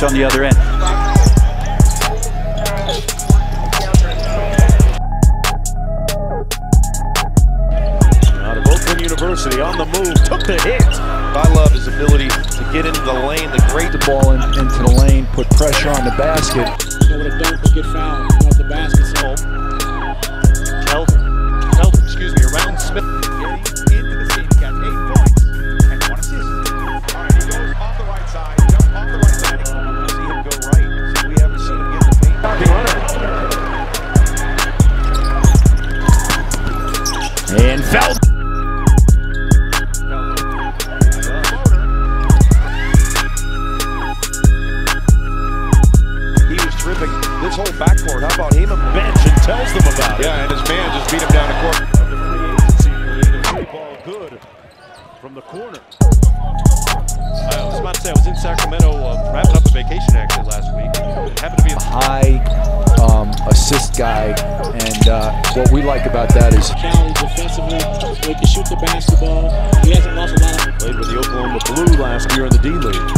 catch on the other end. Out of Oakland University, on the move, took the hit. I love his ability to get into the lane, the ball into the lane, put pressure on the basket. So with a dunk, but get fouled off the basket's home. Kelder, excuse me, around Smith. Getting into the scene, he got 8 points and 1 assist. All right, he goes off the right side, jump off the right side. See him go right. See, we haven't seen him get the paint. And fouled. This whole backcourt, how about him and bench and tells them about it? Yeah, and his man just beat him down the court. The free agency, the ball good from the corner. I was about to say, I was in Sacramento wrapping up a vacation actually last week. It happened to be a high assist guy, and what we like about that is challenge defensively. He can shoot the basketball. He hasn't lost a lot of. Played with the Oklahoma Blue last year in the D-League.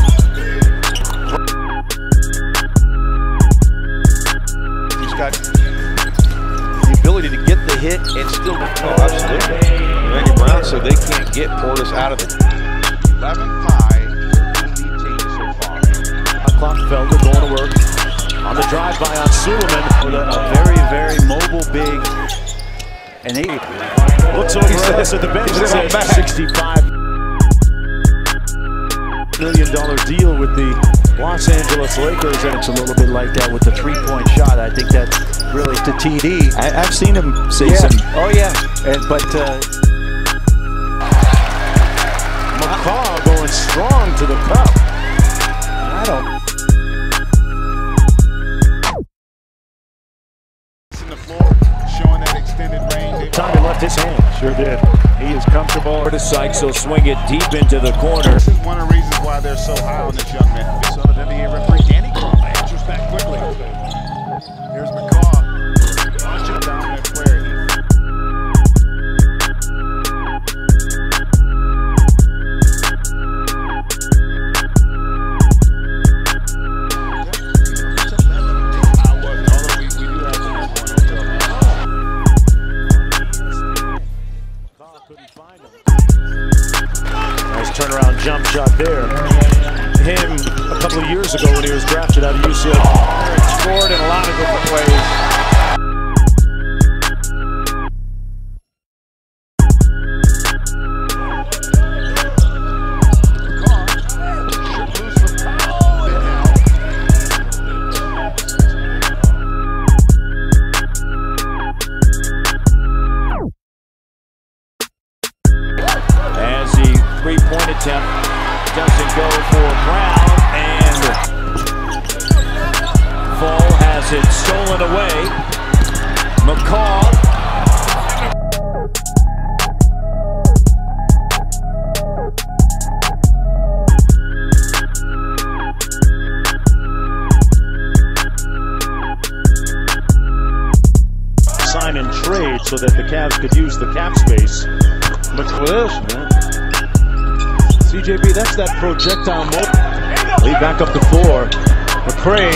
Got the ability to get the hit and still absolutely. Randy Brown said they can't get Portis out of it. 11-5 lead changes so far. Felder going to work on the drive-by on Suleiman. A very, very mobile big. And he looks over at us at the bench and says $65 million deal with the Los Angeles Lakers, and it's a little bit like that with the three-point shot. I think that's really to TD. I've seen him say some. Oh yeah, But McCaw going strong to the cup. I don't. In the floor, showing that extended range. Tommy left his hand. Sure did. He is comfortable. To Sykes, he'll swing it deep into the corner. This is one of the reasons why they're so high on this young man. So the NBA referee Danny Crum answers back quickly. Here's McCaw. Dominant player. Nice turnaround jump shot there. Him a couple of years ago when he was drafted out of UCLA. Scored in a lot of different ways. As the three-point attempt doesn't go for Brown, and Fall has it stolen away. McCaw. Sign and trade so that the Cavs could use the cap space. Look at this, man. CJB, that's that projectile mode. Lead back up the floor. McCray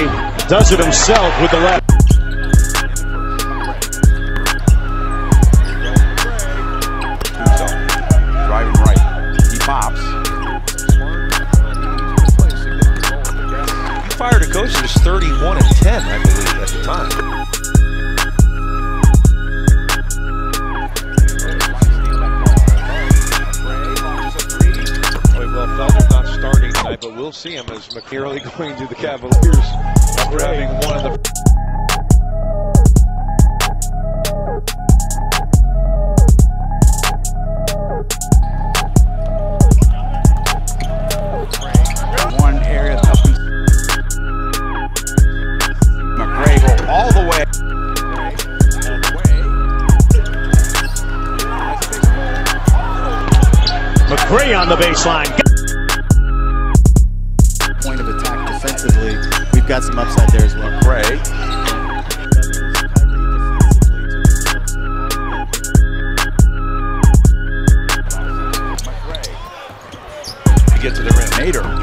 does it himself with the left. Driving right. He pops. He fired a coach that was 31-10, I believe, at the time. Felder's not starting tonight, but we'll see him as McNeely going to the Cavaliers after having one of the. One area up in McRae go all the way. McCray on the baseline. point of attack defensively, we've got some upside there as well. McRae. To get to the rim. Nader.